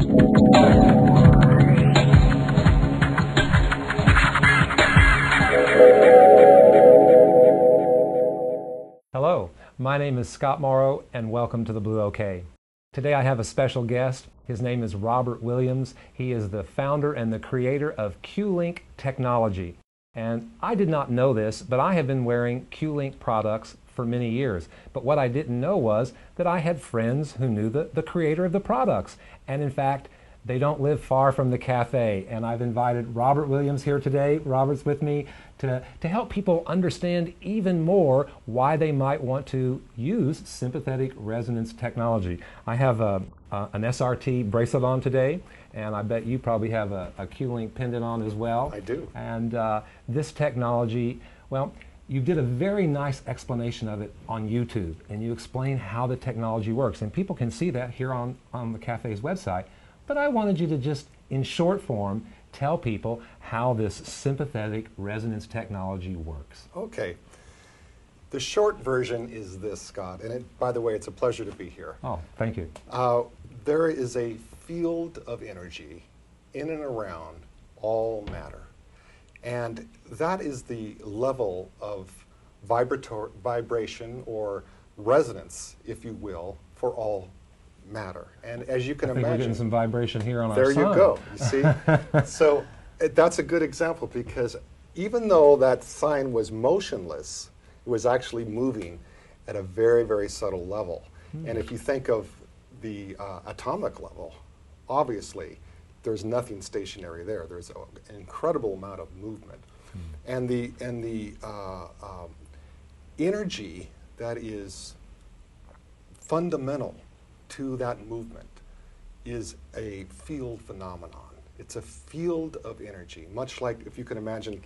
Hello, my name is Scott Morrow and welcome to the Blue OK. Today I have a special guest. His name is Robert Williams. He is the founder and the creator of Qlink technology. And I did not know this, but I have been wearing Qlink products for many years. But what I didn't know was that I had friends who knew the creator of the products. And in fact, they don't live far from the cafe. And I've invited Robert Williams here today. Robert's with me to help people understand even more why they might want to use sympathetic resonance technology. I have an SRT bracelet on today, and I bet you probably have a Qlink pendant on as well. I do. And this technology, well, you did a very nice explanation of it on YouTube, and you explain how the technology works. And people can see that here on the cafe's website. But I wanted you to just, in short form, tell people how this sympathetic resonance technology works. Okay. The short version is this, Scott, and by the way, it's a pleasure to be here. Oh, thank you. There is a field of energy in and around all matter, and that is the level of vibration or resonance, if you will, for all matter. And as you can imagine, we're getting some vibration here on our sun. There you go, you see? So that's a good example, because even though that sign was motionless, it was actually moving at a very, very subtle level. And if you think of the atomic level, obviously there's nothing stationary there. There's an incredible amount of movement. And the energy that is fundamental to that movement is a field phenomenon. It's a field of energy, much like, if you can imagine,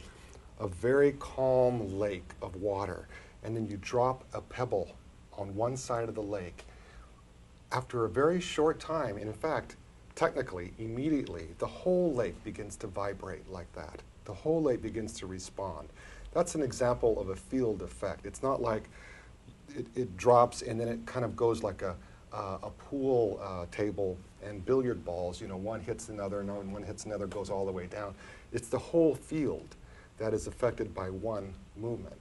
a very calm lake of water, and then you drop a pebble on one side of the lake. After a very short time, and in fact, technically, immediately, the whole lake begins to vibrate like that. The whole lake begins to respond. That's an example of a field effect. It's not like it drops and then it kind of goes like a pool table and billiard balls, you know, one hits another and one hits another, goes all the way down. It's the whole field that is affected by one movement.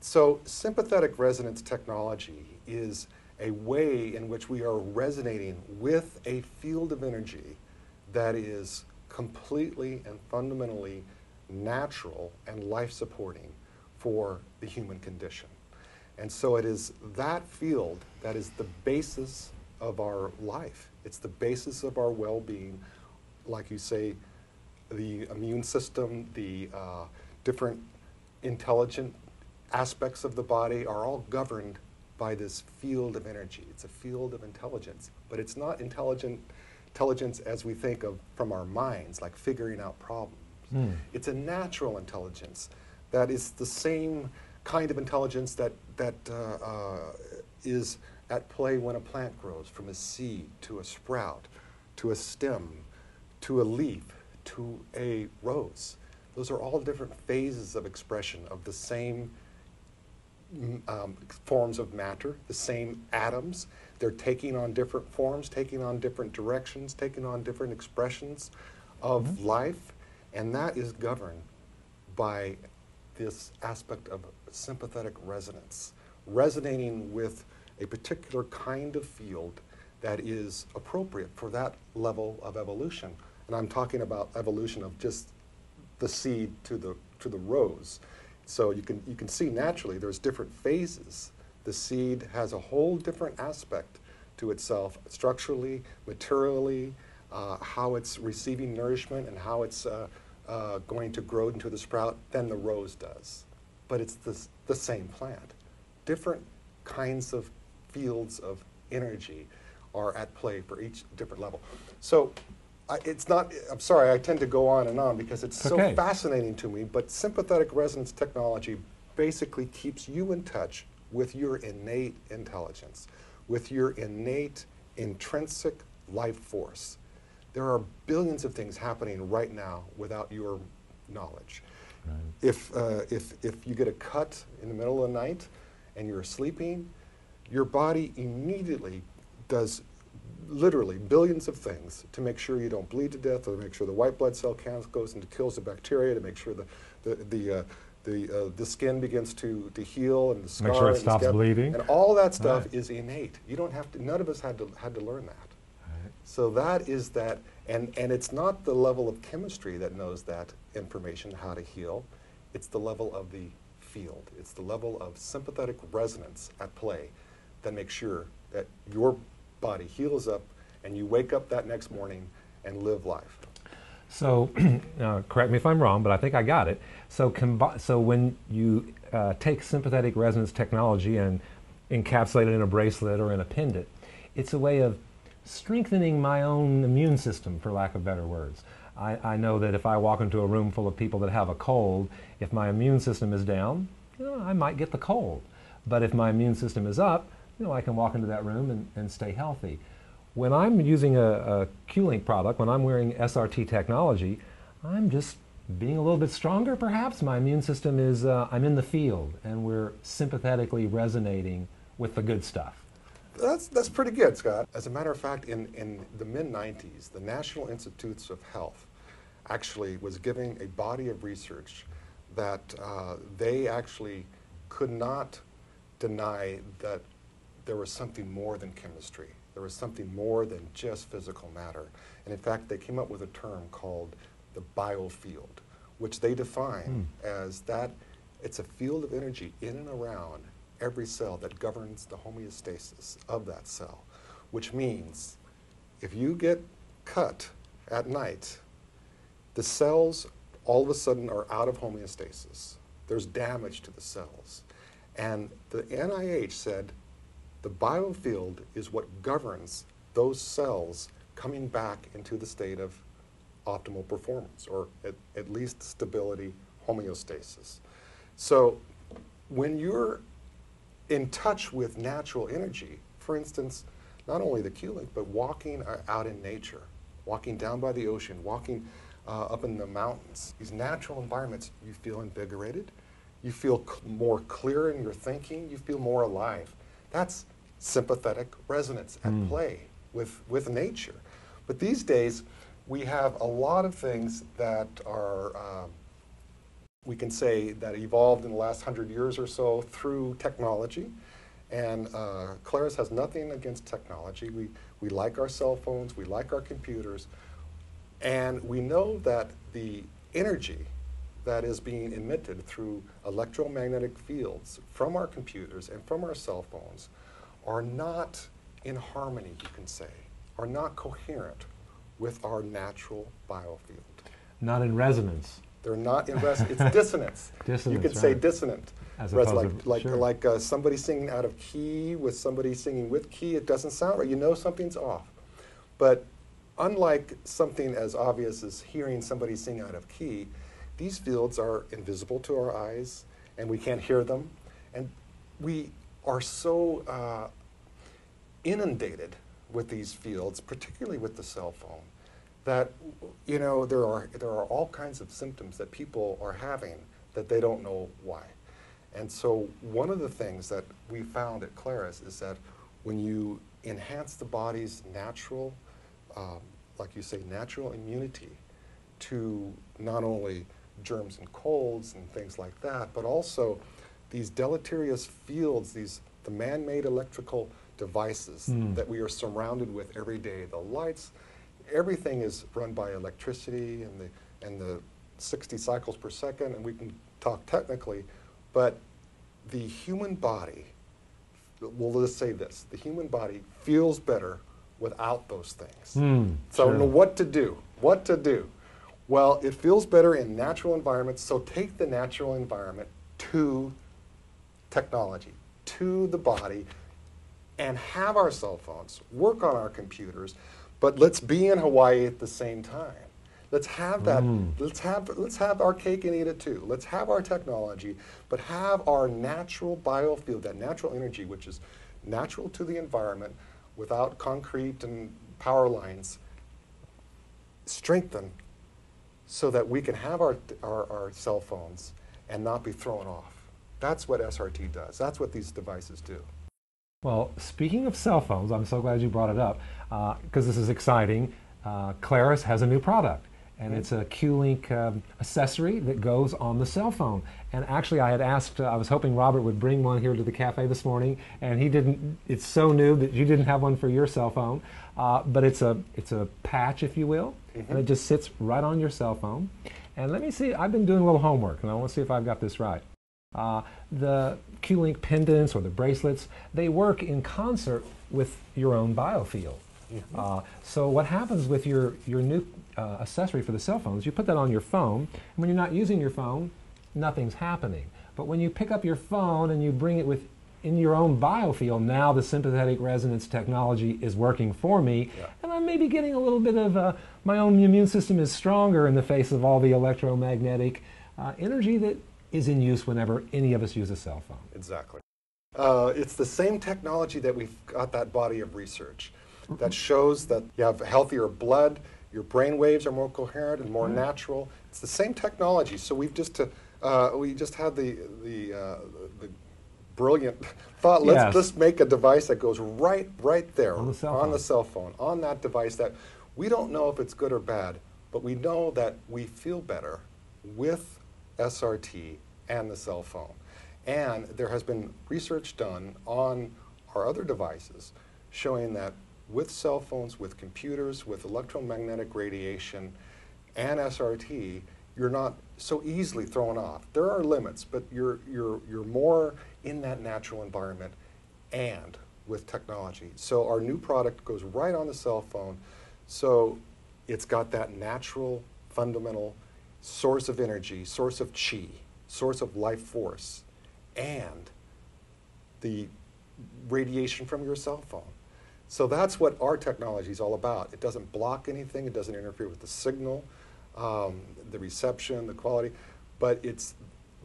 So sympathetic resonance technology is a way in which we are resonating with a field of energy that is completely and fundamentally natural and life-supporting for the human condition. And so it is that field that is the basis of our life. It's the basis of our well-being. Like you say, the immune system, the different intelligent aspects of the body are all governed by this field of energy. It's a field of intelligence, but it's not intelligence as we think of from our minds, like figuring out problems. It's a natural intelligence that is the same kind of intelligence that is at play when a plant grows, from a seed to a sprout, to a stem, to a leaf, to a rose. Those are all different phases of expression of the same forms of matter, the same atoms. They're taking on different forms, taking on different directions, taking on different expressions of life, and that is governed by this aspect of sympathetic resonance, resonating with a particular kind of field that is appropriate for that level of evolution. And I'm talking about evolution of just the seed to the rose. So you can see naturally there's different phases. The seed has a whole different aspect to itself, structurally, materially, how it's receiving nourishment and how it's going to grow into the sprout than the rose does. But it's the same plant. Different kinds of fields of energy are at play for each different level. So it's not, I'm sorry, I tend to go on and on because it's so fascinating to me, but sympathetic resonance technology basically keeps you in touch with your innate intelligence, with your innate intrinsic life force. There are billions of things happening right now without your knowledge. Right. If you get a cut in the middle of the night and you're sleeping, your body immediately does literally billions of things to make sure you don't bleed to death, or to make sure the white blood cell count goes and kills the bacteria, to make sure the skin begins to heal, and the scar, make sure it stops bleeding, and all that stuff is innate. You don't have to. None of us had to learn that. Right. So that is that, and it's not the level of chemistry that knows that information, how to heal. It's the level of the field. It's the level of sympathetic resonance at play that makes sure that your body heals up and you wake up that next morning and live life. So, correct me if I'm wrong, but I think I got it. So, when you take sympathetic resonance technology and encapsulate it in a bracelet or in a pendant, it's a way of strengthening my own immune system, for lack of better words. I know that if I walk into a room full of people that have a cold, if my immune system is down, I might get the cold. But if my immune system is up, I can walk into that room and stay healthy. When I'm using a Qlink product, when I'm wearing SRT technology, I'm just being a little bit stronger, perhaps. My immune system is, I'm in the field, and we're sympathetically resonating with the good stuff. That's pretty good, Scott. As a matter of fact, in the mid-90s, the National Institutes of Health actually was giving a body of research that they actually could not deny that there was something more than chemistry. There was something more than just physical matter. And in fact, they came up with a term called the biofield, which they define as that it's a field of energy in and around every cell that governs the homeostasis of that cell, which means if you get cut at night, the cells all of a sudden are out of homeostasis. There's damage to the cells. And the NIH said the biofield is what governs those cells coming back into the state of optimal performance, or at least stability, homeostasis. So when you're in touch with natural energy, for instance, not only the Qlink, but walking out in nature, walking down by the ocean, walking up in the mountains, these natural environments, you feel invigorated, you feel more clear in your thinking, you feel more alive. That's sympathetic resonance at play with nature. But these days, we have a lot of things that are, we can say, that evolved in the last 100 years or so through technology. And Claris has nothing against technology. We like our cell phones, we like our computers, and we know that the energy that is being emitted through electromagnetic fields from our computers and from our cell phones are not in harmony, you can say, are not coherent with our natural biofield. Not in resonance. They're not in resonance. It's dissonance. Dissonance. You could say dissonant. As like somebody singing out of key with somebody singing with key, it doesn't sound right. You know something's off. But unlike something as obvious as hearing somebody sing out of key, these fields are invisible to our eyes, and we can't hear them. And we are so inundated with these fields, particularly with the cell phone, that there are all kinds of symptoms that people are having that they don't know why. And so one of the things that we found at Claris is that when you enhance the body's natural, like you say, natural immunity to not only germs and colds and things like that, but also these deleterious fields, the man-made electrical devices that we are surrounded with every day, the lights, everything is run by electricity and the 60 cycles per second, and we can talk technically, but the human body, well, let's say this, the human body feels better without those things. So I don't know what to do. What to do? Well, it feels better in natural environments, so take the natural environment to technology, to the body, and have our cell phones, work on our computers, but let's be in Hawaii at the same time. Let's have that, let's have our cake and eat it too. Let's have our technology, but have our natural biofield, that natural energy, which is natural to the environment, without concrete and power lines, strengthen so that we can have our cell phones and not be thrown off. That's what SRT does. That's what these devices do. Well, speaking of cell phones, I'm so glad you brought it up because this is exciting. Claris has a new product, and it's a Qlink accessory that goes on the cell phone. And actually, I had asked, I was hoping Robert would bring one here to the cafe this morning, and he didn't. It's so new that you didn't have one for your cell phone, but it's a patch, if you will, and it just sits right on your cell phone. And let me see, I've been doing a little homework, and I want to see if I've got this right. The Qlink pendants or the bracelets, they work in concert with your own biofield. So what happens with your new accessory for the cell phones, you put that on your phone, and when you're not using your phone, nothing's happening. But when you pick up your phone and you bring it in your own biofield, now the sympathetic resonance technology is working for me, and I'm maybe getting a little bit of my own immune system is stronger in the face of all the electromagnetic energy that is in use whenever any of us use a cell phone. Exactly. It's the same technology that we've got that body of research that shows that you have healthier blood, your brain waves are more coherent and more natural. It's the same technology. So we just had the brilliant thought. Let's just make a device that goes right there on the cell phone, on that device that we don't know if it's good or bad, but we know that we feel better with SRT and the cell phone. And there has been research done on our other devices showing that with cell phones, with computers, with electromagnetic radiation and SRT, you're not so easily thrown off. There are limits, but you're more in that natural environment and with technology. So our new product goes right on the cell phone. So it's got that natural, fundamental source of energy, source of chi, source of life force, and the radiation from your cell phone. So that's what our technology is all about. It doesn't block anything, it doesn't interfere with the signal, the reception, the quality, but it's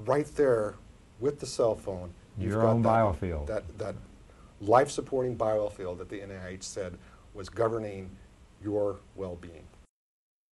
right there with the cell phone. Your own biofield. That life-supporting biofield that the NIH said was governing your well-being.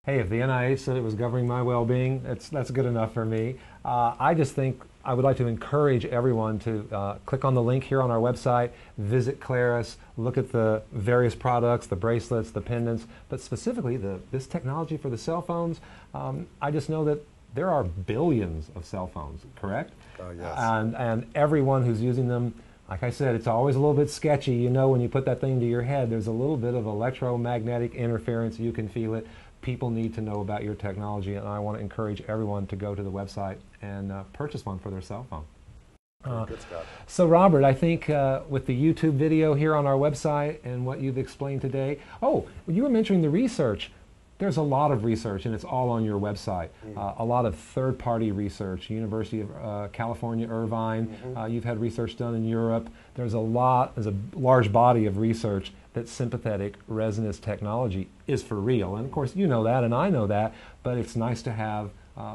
Hey, if the NIH said it was governing my well-being, that's good enough for me. I just think I would like to encourage everyone to click on the link here on our website, visit Claris, look at the various products, the bracelets, the pendants, but specifically this technology for the cell phones. I just know that there are billions of cell phones, correct? Yes. And everyone who's using them, like I said, it's always a little bit sketchy. You know, when you put that thing to your head, there's a little bit of electromagnetic interference. You can feel it. People need to know about your technology, and I want to encourage everyone to go to the website and purchase one for their cell phone. Good, Scott. So Robert, I think with the YouTube video here on our website and what you've explained today, you were mentioning the research. There's a lot of research, and it's all on your website. A lot of third-party research, University of California, Irvine. You've had research done in Europe. There's a large body of research that sympathetic resonance technology is for real. And of course, you know that, and I know that, but it's nice to have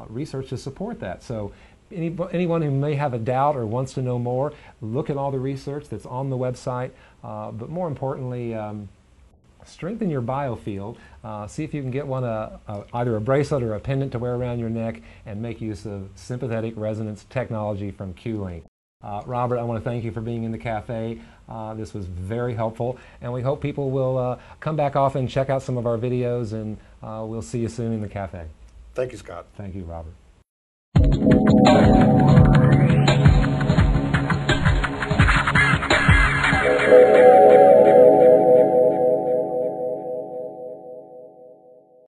research to support that. So anyone who may have a doubt or wants to know more, look at all the research that's on the website, but more importantly, strengthen your biofield. See if you can get one either a bracelet or a pendant to wear around your neck and make use of sympathetic resonance technology from Qlink. Robert, I want to thank you for being in the cafe. This was very helpful, and we hope people will come back off and check out some of our videos, and we'll see you soon in the cafe. Thank you, Scott. Thank you, Robert.